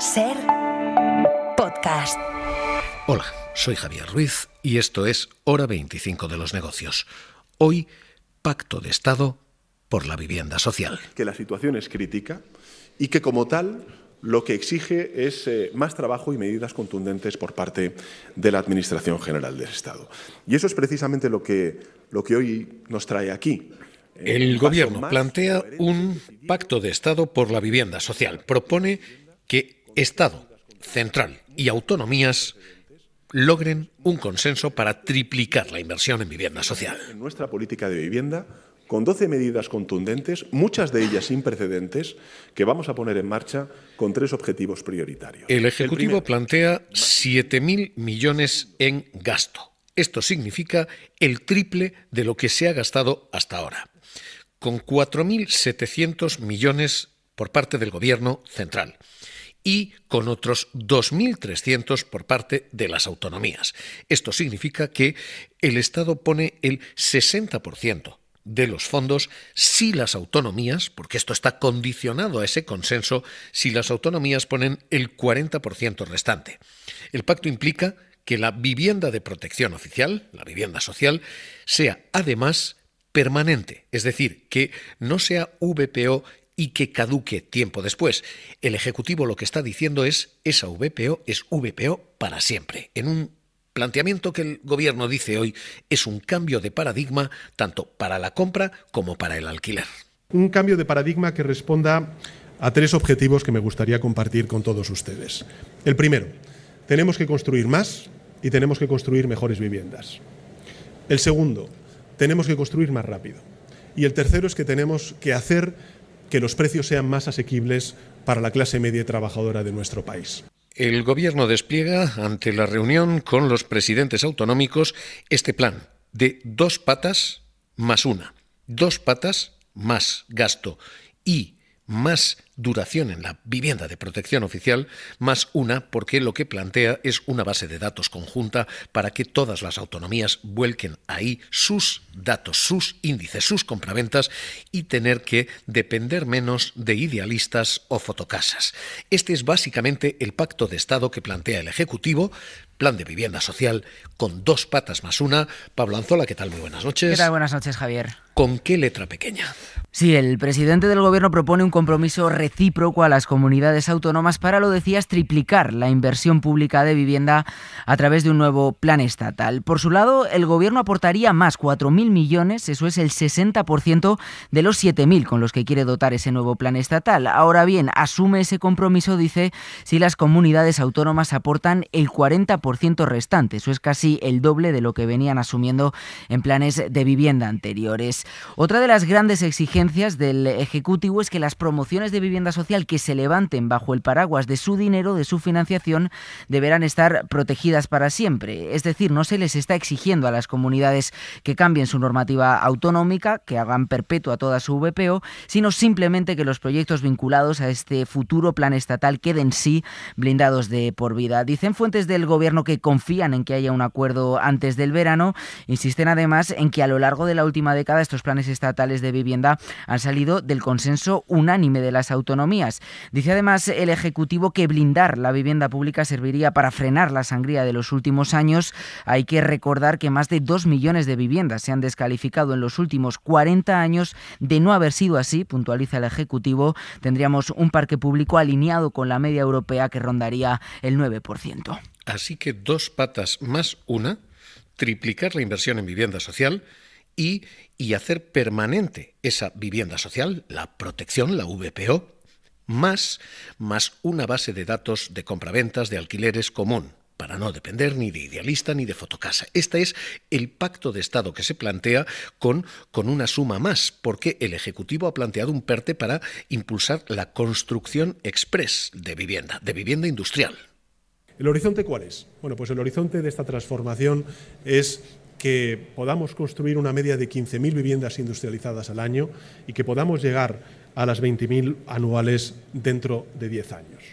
SER Podcast. Hola, soy Javier Ruiz y esto es Hora 25 de los negocios. Hoy, Pacto de Estado por la vivienda social. Que la situación es crítica y que, como tal, lo que exige es más trabajo y medidas contundentes por parte de la Administración General del Estado. Y eso es precisamente lo que hoy nos trae aquí. El Gobierno plantea un Pacto de Estado por la vivienda social. Propone que Estado, Central y autonomías logren un consenso para triplicar la inversión en vivienda social. En nuestra política de vivienda, con 12 medidas contundentes, muchas de ellas sin precedentes, que vamos a poner en marcha con 3 objetivos prioritarios. El Ejecutivo plantea 7.000 millones en gasto. Esto significa el triple de lo que se ha gastado hasta ahora, con 4.700 millones por parte del Gobierno central y con otros 2.300 por parte de las autonomías. Esto significa que el Estado pone el 60% de los fondos si las autonomías, porque esto está condicionado a ese consenso, si las autonomías ponen el 40% restante. El pacto implica que la vivienda de protección oficial, la vivienda social, sea además permanente, es decir, que no sea VPO y que caduque tiempo después. El Ejecutivo lo que está diciendo es esa VPO es VPO para siempre, en un planteamiento que el Gobierno dice hoy es un cambio de paradigma tanto para la compra como para el alquiler. Un cambio de paradigma que responda a 3 objetivos que me gustaría compartir con todos ustedes. El primero, tenemos que construir más y tenemos que construir mejores viviendas. El segundo, tenemos que construir más rápido. Y el tercero es que tenemos que hacer que los precios sean más asequibles para la clase media y trabajadora de nuestro país. El Gobierno despliega, ante la reunión con los presidentes autonómicos, este plan de 2 patas más una. 2 patas más gasto y más duración en la vivienda de protección oficial, más una, porque lo que plantea es una base de datos conjunta para que todas las autonomías vuelquen ahí sus datos, sus índices, sus compraventas y tener que depender menos de idealistas o fotocasas. Este es básicamente el pacto de Estado que plantea el Ejecutivo, plan de vivienda social con 2 patas más una. Pablo Anzola, ¿qué tal? Muy buenas noches. ¿Qué tal? Buenas noches, Javier. ¿Con qué letra pequeña? Sí, el presidente del Gobierno propone un compromiso recíproco a las comunidades autónomas para, lo decías, triplicar la inversión pública de vivienda a través de un nuevo plan estatal. Por su lado, el Gobierno aportaría más 4.000 millones, eso es el 60% de los 7.000 con los que quiere dotar ese nuevo plan estatal. Ahora bien, asume ese compromiso, dice, si las comunidades autónomas aportan el 40% restante. Eso es casi el doble de lo que venían asumiendo en planes de vivienda anteriores. Otra de las grandes exigencias del Ejecutivo es que las promociones de vivienda social que se levanten bajo el paraguas de su dinero, de su financiación, deberán estar protegidas para siempre. Es decir, no se les está exigiendo a las comunidades que cambien su normativa autonómica, que hagan perpetua toda su VPO, sino simplemente que los proyectos vinculados a este futuro plan estatal queden sí blindados de por vida. Dicen fuentes del Gobierno que confían en que haya un acuerdo antes del verano. Insisten además en que a lo largo de la última década estos planes estatales de vivienda han salido del consenso unánime de las autonomías. Dice además el Ejecutivo que blindar la vivienda pública serviría para frenar la sangría de los últimos años. Hay que recordar que más de 2 millones de viviendas se han descalificado en los últimos 40 años. De no haber sido así, puntualiza el Ejecutivo, tendríamos un parque público alineado con la media europea que rondaría el 9%. Así que 2 patas más una, triplicar la inversión en vivienda social y hacer permanente esa vivienda social, la protección, la VPO, más una base de datos de compraventas de alquileres común, para no depender ni de idealista ni de fotocasa. Este es el pacto de Estado que se plantea con una suma más, porque el Ejecutivo ha planteado un PERTE para impulsar la construcción express de vivienda industrial. ¿El horizonte cuál es? Bueno, pues el horizonte de esta transformación es que podamos construir una media de 15.000 viviendas industrializadas al año y que podamos llegar a las 20.000 anuales dentro de 10 años.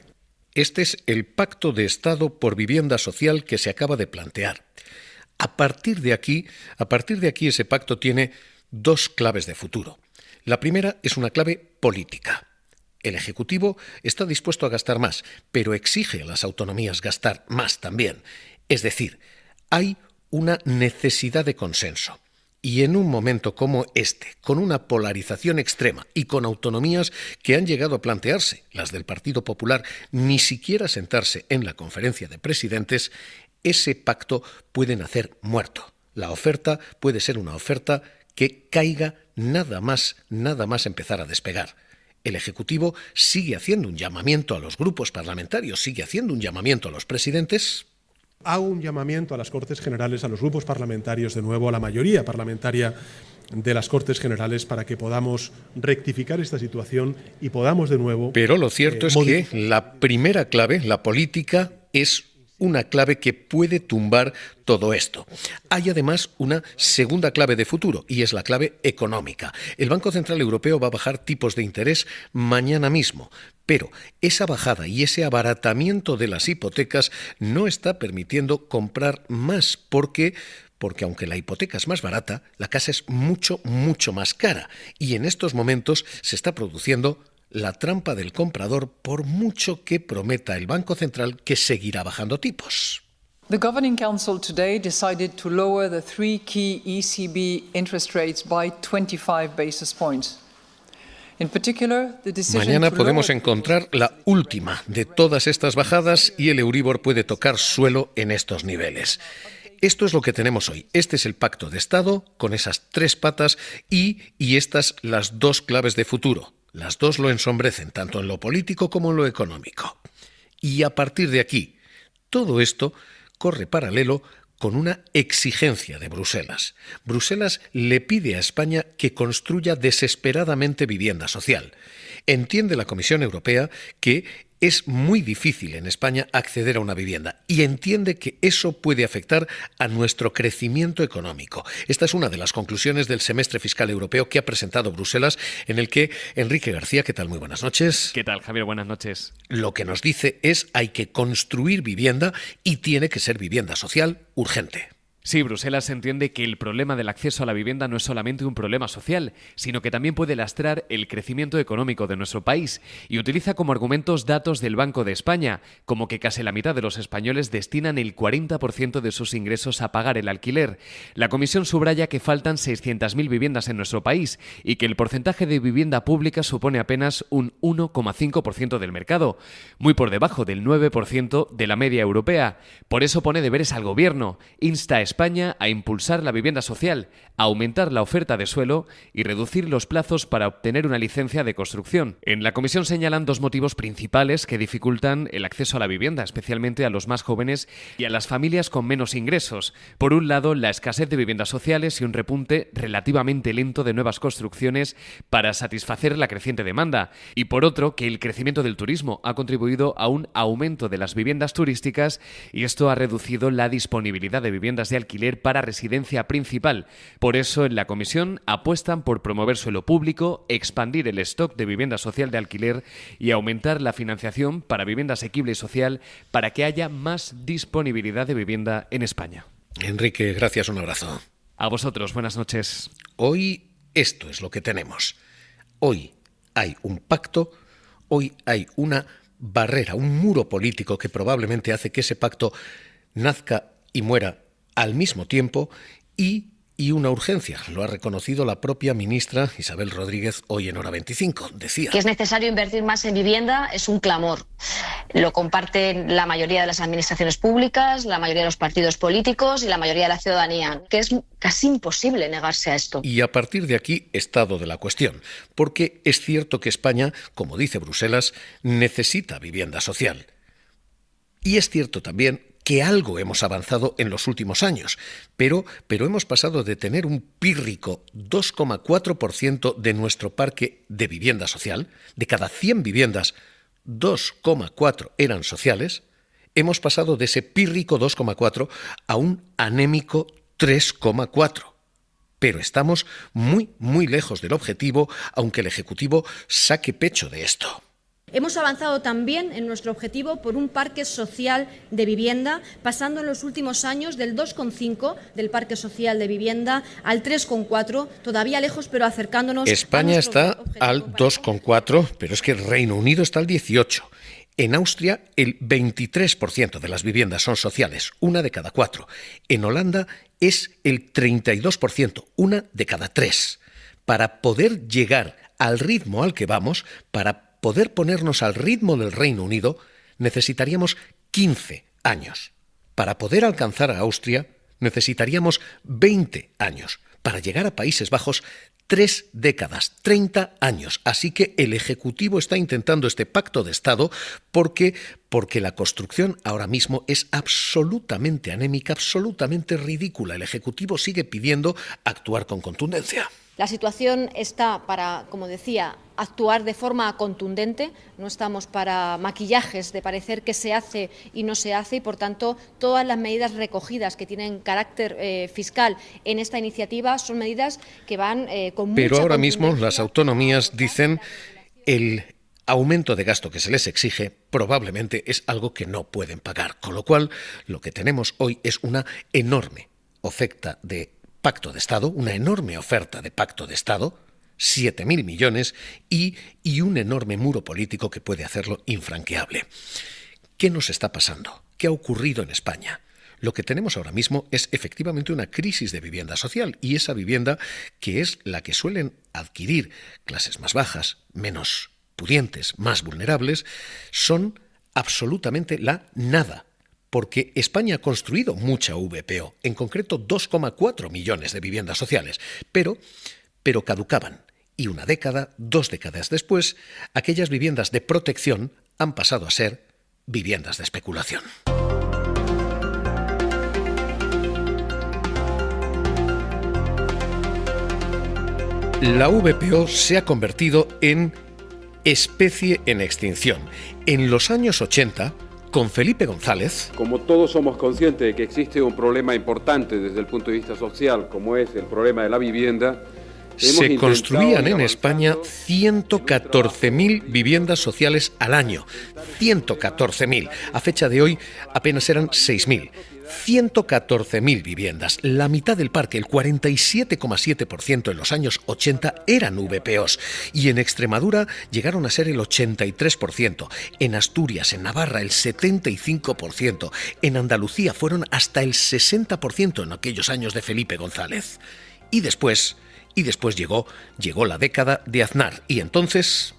Este es el Pacto de Estado por Vivienda Social que se acaba de plantear. A partir de aquí ese pacto tiene 2 claves de futuro. La primera es una clave política. El Ejecutivo está dispuesto a gastar más, pero exige a las autonomías gastar más también. Es decir, hay una necesidad de consenso. Y en un momento como este, con una polarización extrema y con autonomías que han llegado a plantearse, las del Partido Popular, ni siquiera sentarse en la conferencia de presidentes, ese pacto puede nacer muerto. La oferta puede ser una oferta que caiga nada más empezar a despegar. El Ejecutivo sigue haciendo un llamamiento a los grupos parlamentarios, sigue haciendo un llamamiento a los presidentes. Hago un llamamiento a las Cortes Generales, a los grupos parlamentarios, de nuevo a la mayoría parlamentaria de las Cortes Generales, para que podamos rectificar esta situación y podamos de nuevo... Pero lo cierto es que la primera clave, la política, es una clave que puede tumbar todo esto. Hay además una segunda clave de futuro y es la clave económica. El Banco Central Europeo va a bajar tipos de interés mañana mismo, pero esa bajada y ese abaratamiento de las hipotecas no está permitiendo comprar más porque aunque la hipoteca es más barata, la casa es mucho más cara y en estos momentos se está produciendo la trampa del comprador, por mucho que prometa el Banco Central que seguirá bajando tipos. The Governing Council today decided to lower the three key ECB interest rates by 25 basis points. In particular, the decision Mañana podemos encontrar la última de todas estas bajadas y el Euribor puede tocar suelo en estos niveles. Esto es lo que tenemos hoy. Este es el pacto de Estado con esas tres patas y estas las dos claves de futuro. Las dos lo ensombrecen, tanto en lo político como en lo económico. Y a partir de aquí, todo esto corre paralelo con una exigencia de Bruselas. Bruselas le pide a España que construya desesperadamente vivienda social. Entiende la Comisión Europea que es muy difícil en España acceder a una vivienda y entiende que eso puede afectar a nuestro crecimiento económico. Esta es una de las conclusiones del semestre fiscal europeo que ha presentado Bruselas, en el que Enrique García, ¿qué tal? Muy buenas noches. ¿Qué tal, Javier? Buenas noches. Lo que nos dice es hay que construir vivienda y tiene que ser vivienda social urgente. Sí, Bruselas entiende que el problema del acceso a la vivienda no es solamente un problema social, sino que también puede lastrar el crecimiento económico de nuestro país y utiliza como argumentos datos del Banco de España, como que casi la mitad de los españoles destinan el 40% de sus ingresos a pagar el alquiler. La Comisión subraya que faltan 600.000 viviendas en nuestro país y que el porcentaje de vivienda pública supone apenas un 1,5% del mercado, muy por debajo del 9% de la media europea. Por eso pone deberes al Gobierno, insta a España a impulsar la vivienda social, a aumentar la oferta de suelo y reducir los plazos para obtener una licencia de construcción. En la Comisión señalan dos motivos principales que dificultan el acceso a la vivienda, especialmente a los más jóvenes y a las familias con menos ingresos. Por un lado, la escasez de viviendas sociales y un repunte relativamente lento de nuevas construcciones para satisfacer la creciente demanda. Y por otro, que el crecimiento del turismo ha contribuido a un aumento de las viviendas turísticas y esto ha reducido la disponibilidad de viviendas de alquiler para residencia principal. Por eso, en la Comisión apuestan por promover suelo público, expandir el stock de vivienda social de alquiler y aumentar la financiación para vivienda asequible y social para que haya más disponibilidad de vivienda en España. Enrique, gracias, un abrazo. A vosotros, buenas noches. Hoy esto es lo que tenemos. Hoy hay un pacto, hoy hay una barrera, un muro político que probablemente hace que ese pacto nazca y muera al mismo tiempo y una urgencia. Lo ha reconocido la propia ministra Isabel Rodríguez hoy en Hora 25. Decía que es necesario invertir más en vivienda, es un clamor. Lo comparten la mayoría de las administraciones públicas, la mayoría de los partidos políticos y la mayoría de la ciudadanía, que es casi imposible negarse a esto. Y a partir de aquí, estado de la cuestión, porque es cierto que España, como dice Bruselas, necesita vivienda social. Y es cierto también que algo hemos avanzado en los últimos años, pero hemos pasado de tener un pírrico 2,4% de nuestro parque de vivienda social, de cada 100 viviendas, 2,4 eran sociales, hemos pasado de ese pírrico 2,4 a un anémico 3,4. Pero estamos muy lejos del objetivo, aunque el Ejecutivo saque pecho de esto. Hemos avanzado también en nuestro objetivo por un parque social de vivienda, pasando en los últimos años del 2,5 del parque social de vivienda al 3,4, todavía lejos, pero acercándonos. España está al 2,4, pero es que el Reino Unido está al 18. En Austria, el 23% de las viviendas son sociales, 1 de cada 4. En Holanda es el 32%, 1 de cada 3. Para poder llegar al ritmo al que vamos, para poder ponernos al ritmo del Reino Unido, necesitaríamos 15 años. Para poder alcanzar a Austria, necesitaríamos 20 años. Para llegar a Países Bajos, 3 décadas, 30 años. Así que el Ejecutivo está intentando este pacto de Estado porque la construcción ahora mismo es absolutamente anémica, absolutamente ridícula. El Ejecutivo sigue pidiendo actuar con contundencia. La situación está para, como decía, actuar de forma contundente. No estamos para maquillajes de parecer que se hace y no se hace y, por tanto, todas las medidas recogidas que tienen carácter fiscal en esta iniciativa son medidas que van con mucha Pero ahora contundencia. mismo las autonomías dicen el aumento de gasto que se les exige probablemente es algo que no pueden pagar. Con lo cual, lo que tenemos hoy es una enorme oferta de pacto de Estado, una enorme oferta de pacto de Estado, 7.000 millones y un enorme muro político que puede hacerlo infranqueable. ¿Qué nos está pasando? ¿Qué ha ocurrido en España? Lo que tenemos ahora mismo es efectivamente una crisis de vivienda social y esa vivienda que es la que suelen adquirir clases más bajas, menos pudientes, más vulnerables, son absolutamente la nada. Porque España ha construido mucha VPO, en concreto 2,4 millones de viviendas sociales, pero caducaban. Y 1 década, 2 décadas después, aquellas viviendas de protección han pasado a ser viviendas de especulación. La VPO se ha convertido en especie en extinción. En los años 80, con Felipe González. Como todos somos conscientes de que existe un problema importante desde el punto de vista social, como es el problema de la vivienda, se construían en España 114.000 viviendas sociales al año. 114.000. A fecha de hoy apenas eran 6.000. 114.000 viviendas, la mitad del parque, el 47,7% en los años 80 eran VPOs y en Extremadura llegaron a ser el 83%, en Asturias, en Navarra el 75%, en Andalucía fueron hasta el 60% en aquellos años de Felipe González. Y después llegó la década de Aznar y entonces...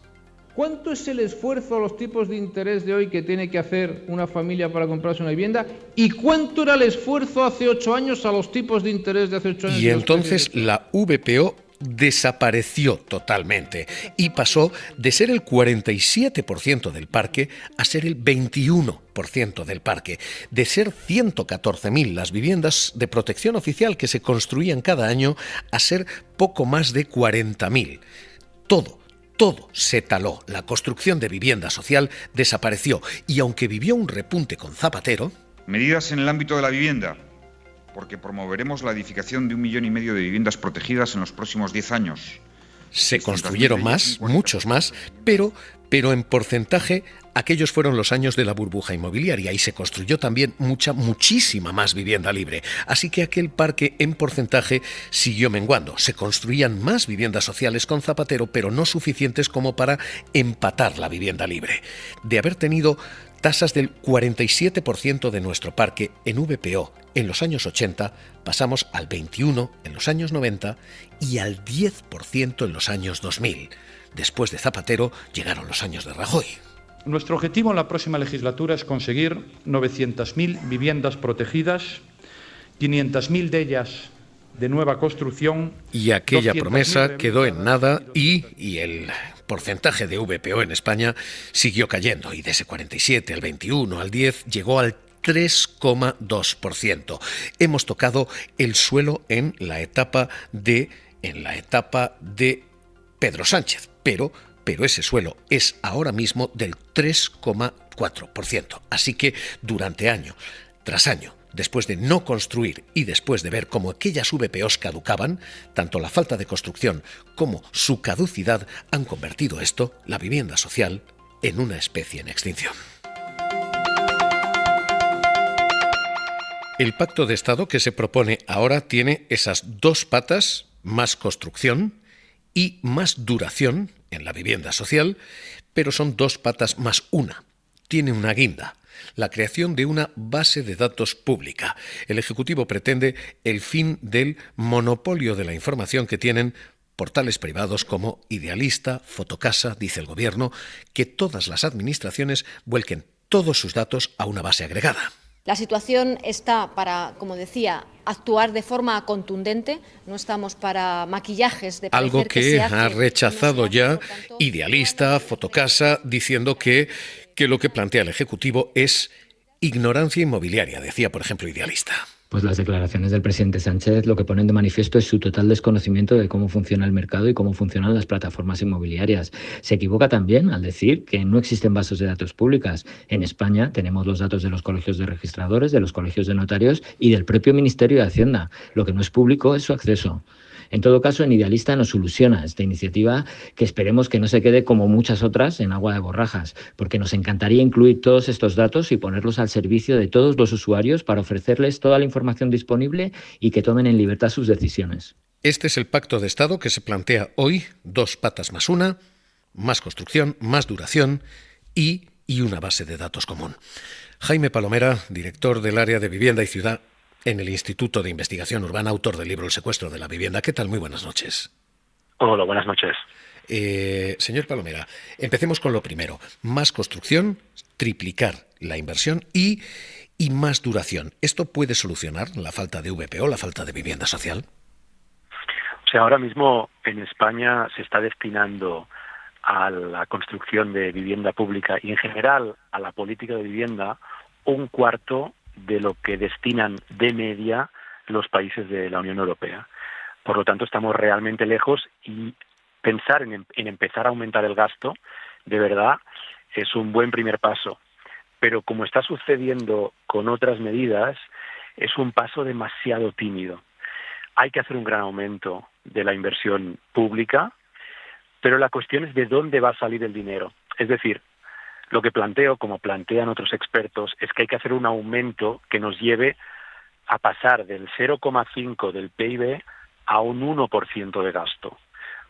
¿Cuánto es el esfuerzo a los tipos de interés de hoy que tiene que hacer una familia para comprarse una vivienda? ¿Y cuánto era el esfuerzo hace 8 años a los tipos de interés de hace 8 años? Y entonces la VPO desapareció totalmente y pasó de ser el 47% del parque a ser el 21% del parque, de ser 114.000 las viviendas de protección oficial que se construían cada año a ser poco más de 40.000. Todo se taló, la construcción de vivienda social desapareció y aunque vivió un repunte con Zapatero... Medidas en el ámbito de la vivienda, porque promoveremos la edificación de 1,5 millones de viviendas protegidas en los próximos 10 años. Se construyeron más, muchos más, pero en porcentaje aquellos fueron los años de la burbuja inmobiliaria y se construyó también muchísima más vivienda libre. Así que aquel parque en porcentaje siguió menguando. Se construían más viviendas sociales con Zapatero, pero no suficientes como para empatar la vivienda libre. De haber tenido tasas del 47% de nuestro parque en VPO en los años 80, pasamos al 21% en los años 90 y al 10% en los años 2000. Después de Zapatero llegaron los años de Rajoy. Nuestro objetivo en la próxima legislatura es conseguir 900.000 viviendas protegidas, 500.000 de ellas de nueva construcción. Y aquella promesa quedó en nada y el porcentaje de VPO en España siguió cayendo y de ese 47 al 21 al 10 llegó al 3,2%. Hemos tocado el suelo en la etapa de Pedro Sánchez, pero ese suelo es ahora mismo del 3,4%. Así que durante año tras año, después de no construir y después de ver cómo aquellas VPOs caducaban, tanto la falta de construcción como su caducidad han convertido esto, la vivienda social, en una especie en extinción. El pacto de Estado que se propone ahora tiene esas dos patas, más construcción y más duración en la vivienda social, pero son dos patas más una. Tiene una guinda, la creación de una base de datos pública. El Ejecutivo pretende el fin del monopolio de la información que tienen portales privados como Idealista, Fotocasa, dice el Gobierno, que todas las administraciones vuelquen todos sus datos a una base agregada. La situación está para, como decía, actuar de forma contundente. No estamos para maquillajes de parecer algo que se hace, ha rechazado ya Idealista, Fotocasa, diciendo que lo que plantea el Ejecutivo es ignorancia inmobiliaria, decía, por ejemplo, Idealista. Pues las declaraciones del presidente Sánchez lo que ponen de manifiesto es su total desconocimiento de cómo funciona el mercado y cómo funcionan las plataformas inmobiliarias. Se equivoca también al decir que no existen bases de datos públicas. En España tenemos los datos de los colegios de registradores, de los colegios de notarios y del propio Ministerio de Hacienda. Lo que no es público es su acceso. En todo caso, en Idealista nos soluciona esta iniciativa, que esperemos que no se quede como muchas otras en agua de borrajas, porque nos encantaría incluir todos estos datos y ponerlos al servicio de todos los usuarios para ofrecerles toda la información disponible y que tomen en libertad sus decisiones. Este es el pacto de Estado que se plantea hoy, dos patas más una, más construcción, más duración y una base de datos común. Jaime Palomera, director del área de Vivienda y Ciudad en el Instituto de Investigación Urbana, autor del libro El secuestro de la vivienda. ¿Qué tal? Muy buenas noches. Hola, buenas noches. Señor Palomera, empecemos con lo primero. Más construcción, triplicar la inversión y más duración. ¿Esto puede solucionar la falta de VPO, la falta de vivienda social? O sea, ahora mismo en España se está destinando a la construcción de vivienda pública y en general a la política de vivienda un cuarto de lo que destinan de media los países de la Unión Europea. Por lo tanto, estamos realmente lejos y pensar en empezar a aumentar el gasto, de verdad, es un buen primer paso. Pero como está sucediendo con otras medidas, es un paso demasiado tímido. Hay que hacer un gran aumento de la inversión pública, pero la cuestión es de dónde va a salir el dinero. Es decir, lo que planteo, como plantean otros expertos, es que hay que hacer un aumento que nos lleve a pasar del 0,5 del PIB a un 1% de gasto.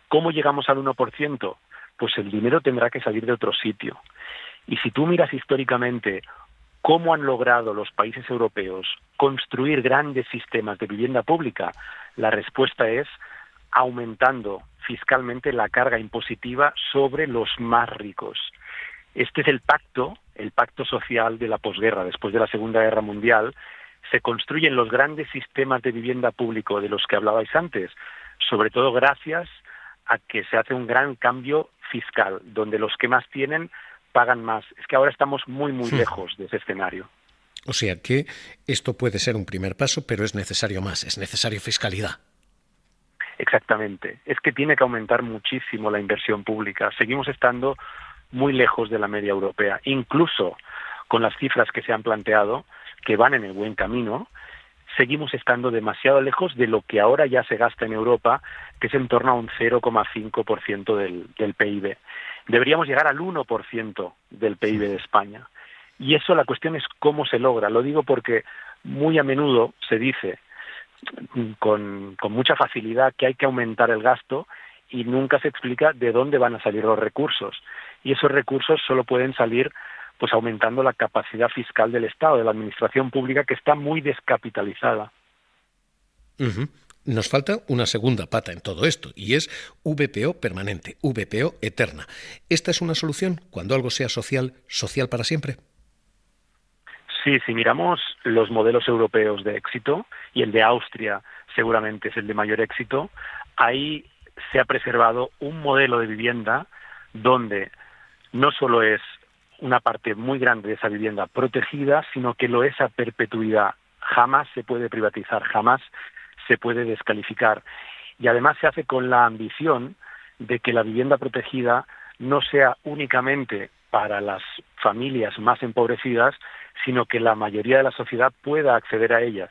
¿Cómo llegamos al 1%? Pues el dinero tendrá que salir de otro sitio. Y si tú miras históricamente cómo han logrado los países europeos construir grandes sistemas de vivienda pública, la respuesta es aumentando fiscalmente la carga impositiva sobre los más ricos. Este es el pacto social de la posguerra, después de la Segunda Guerra Mundial. Se construyen los grandes sistemas de vivienda público de los que hablabais antes, sobre todo gracias a que se hace un gran cambio fiscal, donde los que más tienen pagan más. Es que ahora estamos muy lejos de ese escenario. O sea que esto puede ser un primer paso, pero es necesario más, es necesario fiscalidad. Exactamente. Es que tiene que aumentar muchísimo la inversión pública. Seguimos estando muy lejos de la media europea. Incluso con las cifras que se han planteado, que van en el buen camino, seguimos estando demasiado lejos de lo que ahora ya se gasta en Europa, que es en torno a un 0,5% del PIB. Deberíamos llegar al 1% del PIB de España. Y eso, la cuestión es cómo se logra. Lo digo porque muy a menudo se dice con mucha facilidad que hay que aumentar el gasto y nunca se explica de dónde van a salir los recursos. Y esos recursos solo pueden salir pues aumentando la capacidad fiscal del Estado, de la administración pública, que está muy descapitalizada. Nos falta una segunda pata en todo esto, y es VPO permanente, VPO eterna. ¿Esta es una solución cuando algo sea social para siempre? Sí, si miramos los modelos europeos de éxito, y el de Austria seguramente es el de mayor éxito, ahí se ha preservado un modelo de vivienda donde no solo es una parte muy grande de esa vivienda protegida, sino que lo es a perpetuidad. Jamás se puede privatizar, jamás se puede descalificar. Y además se hace con la ambición de que la vivienda protegida no sea únicamente para las familias más empobrecidas, sino que la mayoría de la sociedad pueda acceder a ellas.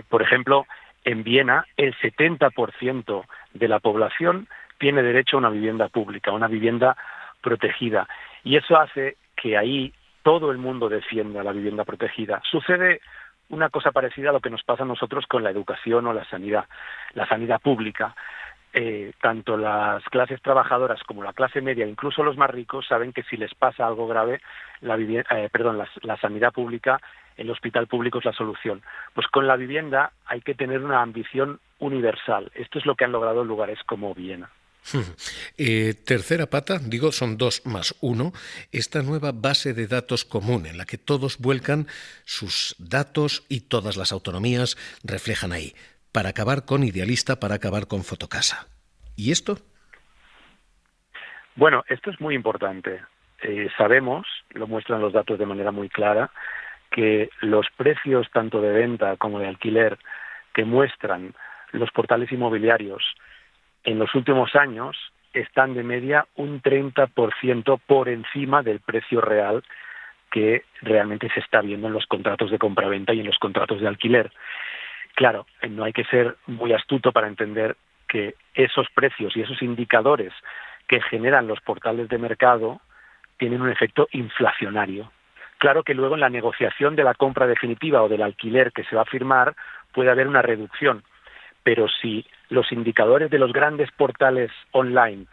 Por ejemplo, en Viena, el 70% de la población tiene derecho a una vivienda pública, una vivienda protegida. Y eso hace que ahí todo el mundo defienda la vivienda protegida. Sucede una cosa parecida a lo que nos pasa a nosotros con la educación o la sanidad pública. Tanto las clases trabajadoras como la clase media, incluso los más ricos, saben que si les pasa algo grave, la sanidad pública, el hospital público es la solución. Pues con la vivienda hay que tener una ambición universal. Esto es lo que han logrado lugares como Viena. Tercera pata, son 2 más 1, esta nueva base de datos común en la que todos vuelcan sus datos y todas las autonomías reflejan ahí, para acabar con Idealista, para acabar con Fotocasa. ¿Y esto? Bueno, esto es muy importante. Sabemos, lo muestran los datos de manera muy clara, que los precios tanto de venta como de alquiler que muestran los portales inmobiliarios en los últimos años están de media un 30% por encima del precio real que realmente se está viendo en los contratos de compraventa y en los contratos de alquiler. Claro, no hay que ser muy astuto para entender que esos precios y esos indicadores que generan los portales de mercado tienen un efecto inflacionario. Claro que luego en la negociación de la compra definitiva o del alquiler que se va a firmar puede haber una reducción, pero si los indicadores de los grandes portales online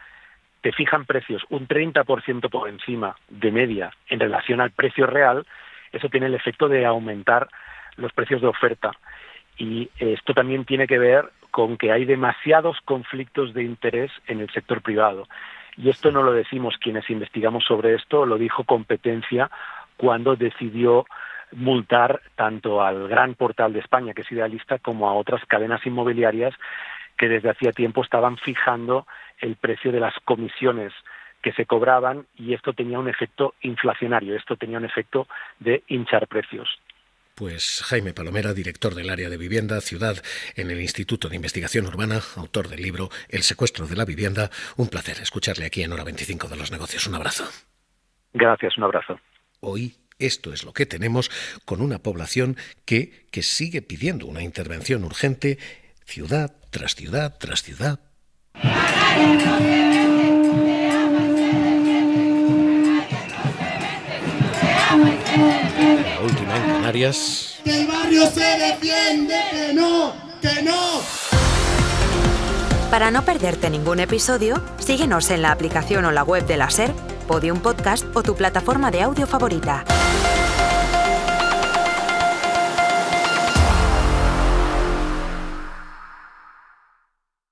te fijan precios un 30% por encima de media en relación al precio real, eso tiene el efecto de aumentar los precios de oferta. Y esto también tiene que ver con que hay demasiados conflictos de interés en el sector privado. Y esto no lo decimos quienes investigamos sobre esto, lo dijo Competencia cuando decidió multar tanto al gran portal de España, que es Idealista, como a otras cadenas inmobiliarias que desde hacía tiempo estaban fijando el precio de las comisiones que se cobraban, y esto tenía un efecto inflacionario, esto tenía un efecto de hinchar precios. Pues Jaime Palomera, director del área de vivienda, ciudad, en el Instituto de Investigación Urbana, autor del libro El secuestro de la vivienda. Un placer escucharle aquí en Hora 25 de los Negocios. Un abrazo. Gracias, un abrazo. Hoy esto es lo que tenemos con una población que sigue pidiendo una intervención urgente, ciudad tras ciudad tras ciudad. La última en Canarias. Que el barrio se defiende, que no. Para no perderte ningún episodio, síguenos en la aplicación o la web de la SER, Podium Podcast o tu plataforma de audio favorita.